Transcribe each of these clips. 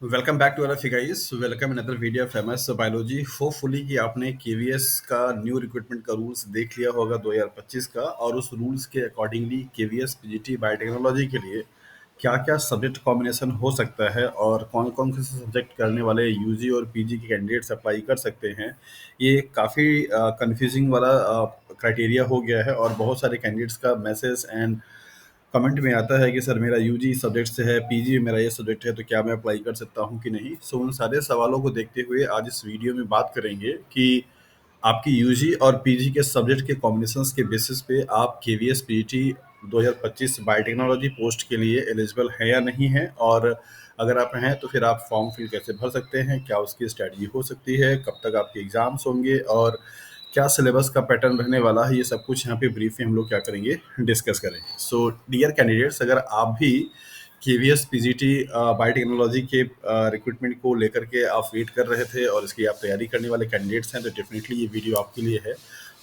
Welcome back to our guys. Welcome in other video of MS biology. Hopefully कि आपने KVS का new recruitment का rules देख लिया होगा 2025 का, और उस रूल्स के अकॉर्डिंगली केवीएस पीजीटी बायोटेक्नोलॉजी के लिए क्या क्या सब्जेक्ट कॉम्बिनेशन हो सकता है और कौन कौन से सब्जेक्ट करने वाले यूजी और पीजी के कैंडिडेट्स अप्लाई कर सकते हैं। ये काफ़ी कंफ्यूजिंग वाला क्राइटेरिया हो गया है, और बहुत सारे कैंडिडेट्स का मैसेज एंड कमेंट में आता है कि सर मेरा यूजी सब्जेक्ट से है, पीजी मेरा ये सब्जेक्ट है, तो क्या मैं अप्लाई कर सकता हूँ कि नहीं। सो उन सारे सवालों को देखते हुए आज इस वीडियो में बात करेंगे कि आपकी यूजी और पीजी के सब्जेक्ट के कॉम्बिनेशंस के बेसिस पे आप केवीएस पीजीटी 2025 बायोटेक्नोलॉजी पोस्ट के लिए एलिजिबल है या नहीं है, और अगर आप हैं तो फिर आप फॉर्म फिल कैसे भर सकते हैं, क्या उसकी स्ट्रैटेजी हो सकती है, कब तक आपके एग्जाम्स होंगे, और क्या सिलेबस का पैटर्न रहने वाला है। ये सब कुछ यहाँ पे ब्रीफ में हम लोग क्या करेंगे, डिस्कस करेंगे। सो डियर कैंडिडेट्स, अगर आप भी केवीएस पीजीटी बायोटेक्नोलॉजी के रिक्रूटमेंट को लेकर के आप वेट कर रहे थे और इसकी आप तैयारी करने वाले कैंडिडेट्स हैं, तो डेफिनेटली ये वीडियो आपके लिए है।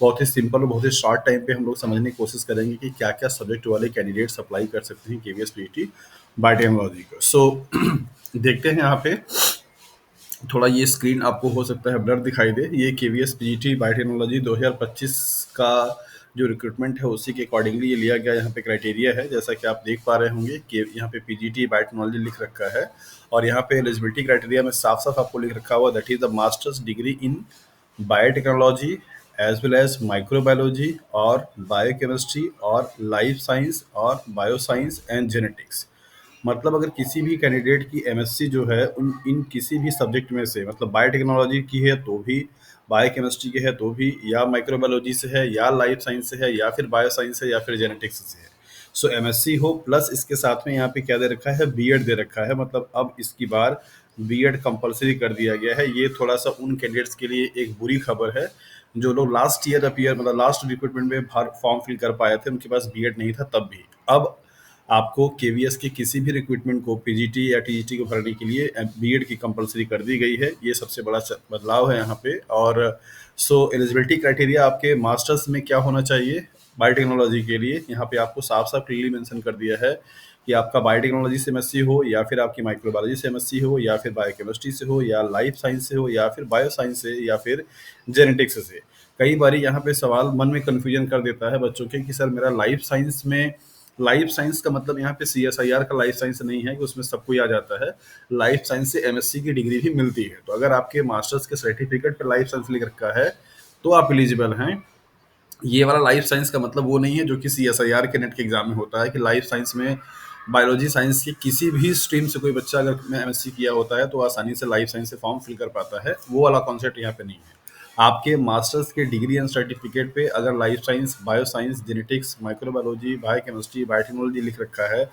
बहुत ही सिंपल और बहुत ही शॉर्ट टाइम पे हम लोग समझने की कोशिश करेंगे कि क्या क्या सब्जेक्ट वाले कैंडिडेट्स अप्लाई कर सकते हैं केवीएस पीजीटी बायोटेक्नोलॉजी को। सो देखते हैं यहाँ पे। थोड़ा ये स्क्रीन आपको हो सकता है ब्लर दिखाई दे। ये केवीएस पीजीटी बायोटेक्नोलॉजी 2025 का जो रिक्रूटमेंट है उसी के अकॉर्डिंगली ये लिया गया यहाँ पे क्राइटेरिया है। जैसा कि आप देख पा रहे होंगे कि यहाँ पे पीजीटी बायोटेक्नोलॉजी लिख रखा है, और यहाँ पे एलिजिबिलिटी क्राइटेरिया में साफ साफ आपको लिख रखा हुआ, that is the masters degree in biotechnology as well as microbiology और बायोकेमिस्ट्री और लाइफ साइंस और बायोसाइंस एंड जेनेटिक्स। मतलब अगर किसी भी कैंडिडेट की एमएससी जो है उन इन किसी भी सब्जेक्ट में से, मतलब बायोटेक्नोलॉजी की है तो भी, बायोकेमिस्ट्री की है तो भी, या माइक्रोबायोलॉजी से है, या लाइफ साइंस से है, या फिर बायोसाइंस से, या फिर जेनेटिक्स से है। सो एमएससी हो प्लस इसके साथ में यहाँ पे क्या दे रखा है, बीएड दे रखा है। मतलब अब इसकी बार बीएड कंपलसरी कर दिया गया है। ये थोड़ा सा उन कैंडिडेट्स के लिए एक बुरी खबर है जो लोग लास्ट ईयर अपीयर, मतलब लास्ट रिक्रूटमेंट में फॉर्म फिल कर पाए थे, उनके पास बीएड नहीं था तब भी। अब आपको केवीएस के किसी भी रिक्रूटमेंट को पीजीटी या टीजीटी को भरने के लिए बीएड की कंपलसरी कर दी गई है। ये सबसे बड़ा बदलाव है यहाँ पे। और सो एलिजिबिलिटी क्राइटेरिया आपके मास्टर्स में क्या होना चाहिए बायोटेक्नोलॉजी के लिए, यहाँ पे आपको साफ साफ क्लियरली मेंशन कर दिया है कि आपका बायोटेक्नोलॉजी से एमएससी हो, या फिर आपकी माइक्रोबायोलॉजी से एमएससी हो, या फिर बायोकेमिस्ट्री से हो, या लाइफ साइंस से हो, या फिर बायोसाइंस से, या फिर जेनेटिक्स से। कई बार यहाँ पे सवाल मन में कन्फ्यूजन कर देता है बच्चों के कि सर मेरा लाइफ साइंस में, लाइफ साइंस का मतलब यहाँ पे सीएसआईआर का लाइफ साइंस नहीं है कि उसमें सब कोई आ जाता है। लाइफ साइंस से एमएससी की डिग्री भी मिलती है। तो अगर आपके मास्टर्स के सर्टिफिकेट पे लाइफ साइंस लिख रखा है तो आप एलिजिबल हैं। ये वाला लाइफ साइंस का मतलब वो नहीं है जो कि सीएसआईआर के नेट के एग्जाम में होता है, कि लाइफ साइंस में बायोलॉजी साइंस की किसी भी स्ट्रीम से कोई बच्चा अगर एमएससी किया होता है तो आसानी से लाइफ साइंस से फॉर्म फिल कर पाता है। वो वाला कॉन्सेप्ट यहाँ पे नहीं है। आपके मास्टर्स के डिग्री एंड सर्टिफिकेट पे अगर life science, bioscience, genetics, microbiology, biochemistry, biotechnology लिख रखा है,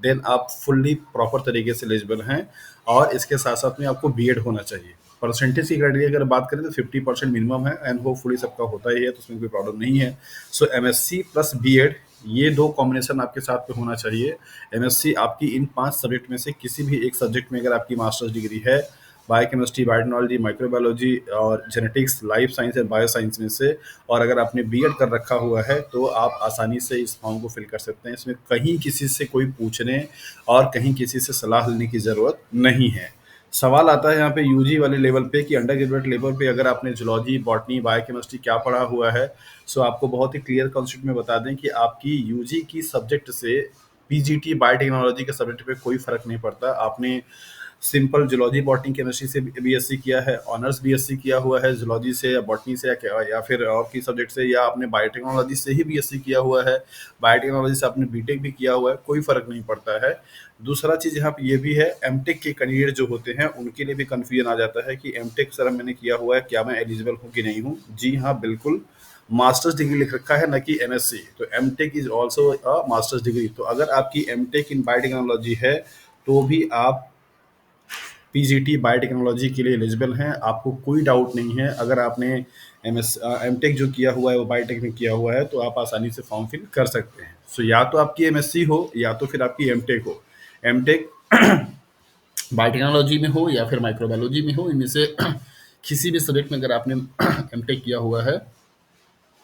देन आप फुल्ली प्रॉपर तरीके से एलिजिबल हैं। और इसके साथ साथ में आपको बीएड होना चाहिए। परसेंटेज की क्राइटेरिया अगर बात करें तो 50% मिनिमम है, एंड होपफुली सबका होता ही है, तो उसमें कोई प्रॉब्लम नहीं है। सो एमएससी प्लस बीएड, ये दो कॉम्बिनेशन आपके साथ में होना चाहिए। एमएससी आपकी इन 5 सब्जेक्ट में से किसी भी एक सब्जेक्ट में अगर आपकी मास्टर्स डिग्री है, बायोकेमिस्ट्री, बायोटेक्नोलॉजी, माइक्रोबायोलॉजी और genetics, life science and bioscience में से, और अगर आपने बीएड कर रखा हुआ है, तो आप आसानी से इस फॉर्म को फिल कर सकते हैं। इसमें कहीं किसी से कोई पूछने और कहीं किसी से सलाह लेने की ज़रूरत नहीं है। सवाल आता है यहाँ पे यूजी वाले लेवल पे कि अंडर ग्रेजुएट लेवल पे अगर आपने जूलॉजी, बॉटनी, बायोकेमिस्ट्री क्या पढ़ा हुआ है। सो आपको बहुत ही क्लियर कॉन्सेप्ट में बता दें कि आपकी यूजी की सब्जेक्ट से पीजीटी बायोटेक्नोलॉजी के सब्जेक्ट पे कोई फर्क नहीं पड़ता। आपने सिंपल जूलॉजी, बॉटनी, केमिस्ट्री से बीएससी किया है, ऑनर्स बीएससी किया हुआ है जूलॉजी से या बॉटनी से, या फिर और की सब्जेक्ट से, या आपने बायोटेक्नोलॉजी से ही बीएससी किया हुआ है, बायोटेक्नोलॉजी से आपने बीटेक भी किया हुआ है, कोई फर्क नहीं पड़ता है। दूसरा चीज़ यहाँ पे ये भी है, एमटेक के कैंडिडेट जो होते हैं उनके लिए भी कन्फ्यूजन आ जाता है कि एमटेक सर मैंने किया हुआ है, क्या मैं एलिजिबल हूँ कि नहीं हूँ। जी हाँ, बिल्कुल। मास्टर्स डिग्री लिख रखा है, न कि एमएससी। तो MTech is also a masters degree. तो अगर आपकी एमटेक इन बायोटेक्नोलॉजी है तो भी आप पीजीटी बायोटेक्नोलॉजी के लिए एलिजिबल हैं। आपको कोई डाउट नहीं है। अगर आपने एमटेक जो किया हुआ है वो बायोटेक में किया हुआ है, तो आप आसानी से फॉर्म फिल कर सकते हैं। सो या तो आपकी एमएससी हो, या तो फिर आपकी एमटेक हो। एमटेक बायोटेक्नोलॉजी में हो या फिर माइक्रोबायोलॉजी में हो, इनमें से किसी भी सब्जेक्ट में अगर आपने एमटेक किया हुआ है,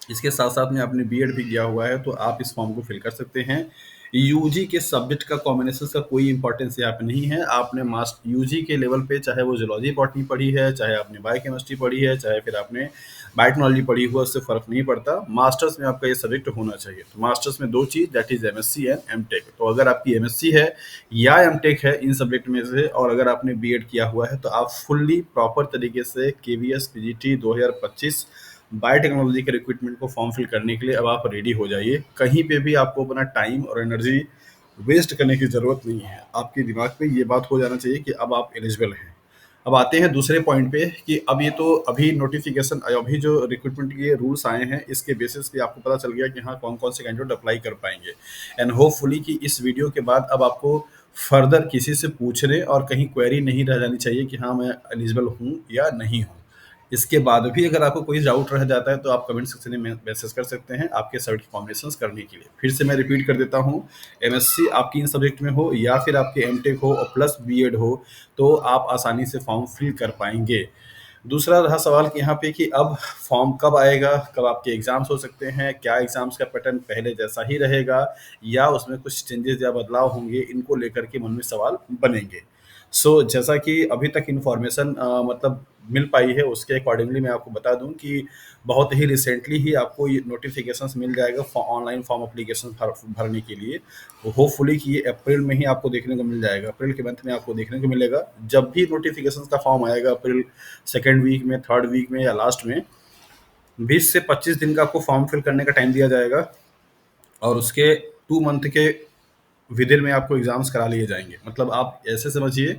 इसके साथ साथ में आपने बीएड भी किया हुआ है, तो आप इस फॉर्म को फिल कर सकते हैं। यूजी के सब्जेक्ट का कॉम्बिनेशन का कोई इंपॉर्टेंस यहाँ पे नहीं है। आपने मास्ट यूजी के लेवल पे चाहे वो जूलॉजी बॉटनी पढ़ी है, चाहे आपने बायोकेमिस्ट्री पढ़ी है, चाहे फिर आपने बायोटेक्नोलॉजी पढ़ी हुआ, उससे फ़र्क नहीं पड़ता। मास्टर्स में आपका ये सब्जेक्ट होना चाहिए। तो मास्टर्स में 2 चीज़, that is MSc and MTech. तो अगर आपकी एमएससी है या एमटेक है इन सब्जेक्ट में से, और अगर आपने बीएड किया हुआ है, तो आप फुल्ली प्रॉपर तरीके से केवीएस पीजीटी 2025 बायोटेक्नोलॉजी के रिक्रूटमेंट को फॉर्म फिल करने के लिए अब आप रेडी हो जाइए। कहीं पे भी आपको अपना टाइम और एनर्जी वेस्ट करने की ज़रूरत नहीं है। आपके दिमाग में ये बात हो जाना चाहिए कि अब आप एलिजिबल हैं। अब आते हैं दूसरे पॉइंट पे कि अब ये तो अभी नोटिफिकेशन, अभी जो रिक्रूटमेंट के रूल्स आए हैं, इसके बेसिस पे आपको पता चल गया कि हाँ कौन कौन से कैंडिडेट अप्लाई कर पाएंगे। एंड होपफुली कि इस वीडियो के बाद अब आपको फर्दर किसी से पूछने और कहीं क्वेरी नहीं रह जानी चाहिए कि हाँ मैं एलिजिबल हूँ या नहीं हूँ। इसके बाद भी अगर आपको कोई डाउट रह जाता है तो आप कमेंट सेक्शन में मैसेज कर सकते हैं आपके सब्जेक्ट कॉम्बिनेशन करने के लिए। फिर से मैं रिपीट कर देता हूँ, एमएससी आपकी इन सब्जेक्ट में हो या फिर आपके एमटेक हो और प्लस बीएड हो, तो आप आसानी से फॉर्म फिल कर पाएंगे। दूसरा रहा सवाल कि यहाँ पे कि अब फॉर्म कब आएगा, कब आपके एग्जाम्स हो सकते हैं, क्या एग्जाम्स का पैटर्न पहले जैसा ही रहेगा या उसमें कुछ चेंजेस या बदलाव होंगे, इनको लेकर के मन में सवाल बनेंगे। जैसा कि अभी तक इन्फॉर्मेशन मतलब मिल पाई है, उसके अकॉर्डिंगली मैं आपको बता दूं कि बहुत ही रिसेंटली ही आपको ये नोटिफिकेशंस मिल जाएगा ऑनलाइन फॉर्म एप्लीकेशन भरने के लिए। होपफुली कि ये अप्रैल में ही आपको देखने को मिल जाएगा, अप्रैल के मंथ में आपको देखने को मिलेगा। जब भी नोटिफिकेशंस का फॉर्म आएगा अप्रैल सेकेंड वीक में, थर्ड वीक में या लास्ट में, 20 से 25 दिन का आपको फॉर्म फिल करने का टाइम दिया जाएगा और उसके 2 मंथ के विदिन में आपको एग्जाम्स करा लिए जाएंगे। मतलब आप ऐसे समझिए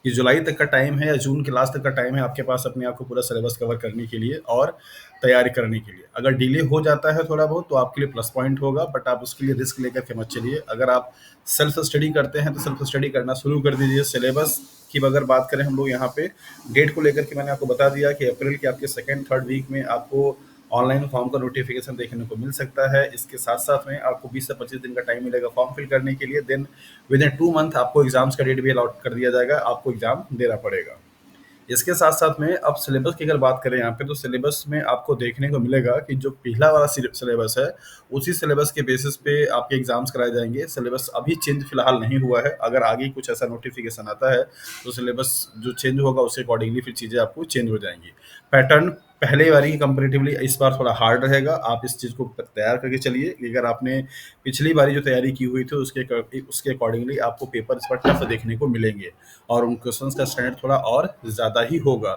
कि जुलाई तक का टाइम है या जून के लास्ट तक का टाइम है आपके पास अपने आप को पूरा सिलेबस कवर करने के लिए और तैयारी करने के लिए। अगर डिले हो जाता है थोड़ा बहुत तो आपके लिए प्लस पॉइंट होगा, बट आप उसके लिए रिस्क लेकर के मत चलिए। अगर आप सेल्फ स्टडी करते हैं तो सेल्फ स्टडी करना शुरू कर दीजिए। सिलेबस की अगर बात करें हम लोग यहाँ पे डेट को लेकर के, मैंने आपको बता दिया कि अप्रैल के आपके सेकेंड थर्ड वीक में आपको ऑनलाइन फॉर्म का नोटिफिकेशन देखने को मिल सकता है। इसके साथ साथ में आपको 20 से 25 दिन का टाइम मिलेगा फॉर्म फिल करने के लिए। देन विद इन 2 मंथ आपको एग्जाम्स का डेट भी अलॉट कर दिया जाएगा, आपको एग्जाम देना पड़ेगा। इसके साथ साथ में अब सिलेबस की अगर बात करें यहाँ पे, तो सिलेबस में आपको देखने को मिलेगा कि जो पहला वाला सिलेबस है उसी सिलेबस के बेसिस पे आपके एग्जाम्स कराए जाएंगे। सिलेबस अभी चेंज फिलहाल नहीं हुआ है, अगर आगे कुछ ऐसा नोटिफिकेशन आता है तो सिलेबस जो चेंज होगा उसके अकॉर्डिंगली फिर चीज़ें आपको चेंज हो जाएंगी। पैटर्न पहले बारी की कंपेरेटिवली इस बार थोड़ा हार्ड रहेगा, आप इस चीज़ को तैयार करके चलिए कि अगर आपने पिछली बारी जो तैयारी की हुई थी उसके अकॉर्डिंगली आपको पेपर इस बार टफ देखने को मिलेंगे और उन क्वेश्चंस का स्टैंडर्ड थोड़ा और ज़्यादा ही होगा।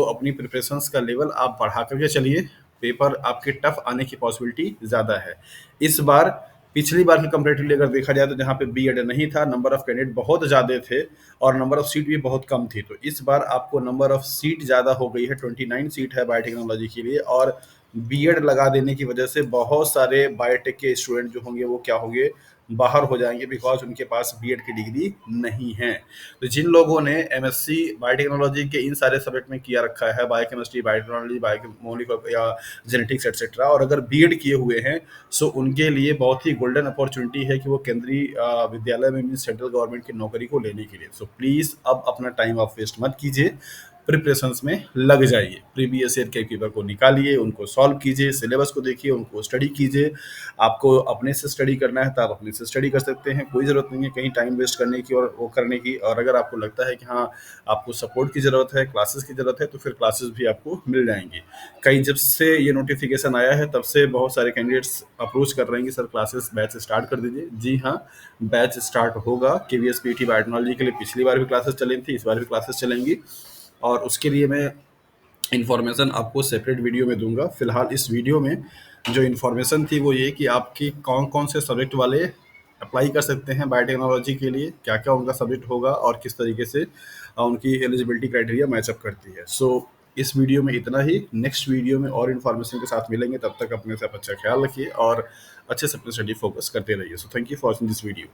अपनी प्रिपरेशंस का लेवल आप बढ़ा करके चलिए, पेपर आपके टफ आने की पॉसिबिलिटी ज़्यादा है। इस बार पिछली बार की कंपेरेटिवली अगर देखा जाए तो जहाँ पे बीएड नहीं था, नंबर ऑफ कैंडिडेट बहुत ज़्यादा थे और नंबर ऑफ सीट भी बहुत कम थी। तो इस बार आपको नंबर ऑफ सीट ज़्यादा हो गई है, 29 सीट है बायोटेक्नोलॉजी के लिए, और बीएड लगा देने की वजह से बहुत सारे बायोटेक के स्टूडेंट जो होंगे वो क्या होंगे, बाहर हो जाएंगे, बिकॉज उनके पास बीएड की डिग्री नहीं है। तो जिन लोगों ने एमएससी बायोटेक्नोलॉजी के इन सारे सब्जेक्ट में किया रखा है, बायोकेमिस्ट्री, बायोटेक्नोलॉजी, बायोमोलिकुलर या जेनेटिक्स एक्सेट्रा, और अगर बीएड किए हुए हैं, उनके लिए बहुत ही गोल्डन अपॉर्चुनिटी है कि वो केंद्रीय विद्यालय में मीन्स सेंट्रल गवर्नमेंट की नौकरी को लेने के लिए। प्लीज़ अब अपना टाइम आप वेस्ट मत कीजिए, प्रिपरेशंस में लग जाइए। प्रीवियस ईयर के पेपर को निकालिए, उनको सॉल्व कीजिए, सिलेबस को देखिए, उनको स्टडी कीजिए। आपको अपने से स्टडी करना है तो आप अपने से स्टडी कर सकते हैं, कोई ज़रूरत नहीं है कहीं टाइम वेस्ट करने की और वो करने की। और अगर आपको लगता है कि हाँ आपको सपोर्ट की ज़रूरत है, क्लासेस की ज़रूरत है, तो फिर क्लासेस भी आपको मिल जाएंगी। कई जब से ये नोटिफिकेशन आया है तब से बहुत सारे कैंडिडेट्स अप्रोच कर रहे हैं कि सर क्लासेस बैच स्टार्ट कर दीजिए। जी हाँ, बैच स्टार्ट होगा केवीएस पीटी बायोटेक्नोलॉजी के लिए। पिछली बार भी क्लासेस चली थी, इस बार भी क्लासेस चलेंगी और उसके लिए मैं इन्फॉर्मेशन आपको सेपरेट वीडियो में दूंगा। फिलहाल इस वीडियो में जो इन्फॉर्मेशन थी वो ये कि आपकी कौन कौन से सब्जेक्ट वाले अप्लाई कर सकते हैं बायोटेक्नोलॉजी के लिए, क्या क्या उनका सब्जेक्ट होगा और किस तरीके से उनकी एलिजिबिलिटी क्राइटेरिया मैचअप करती है। इस वीडियो में इतना ही। नेक्स्ट वीडियो में और इन्फॉर्मेशन के साथ मिलेंगे, तब तक अपने से आप अच्छा ख्याल रखिए और अच्छे से अपनी स्टडी फोकस करते रहिए। Thank you for watching this video.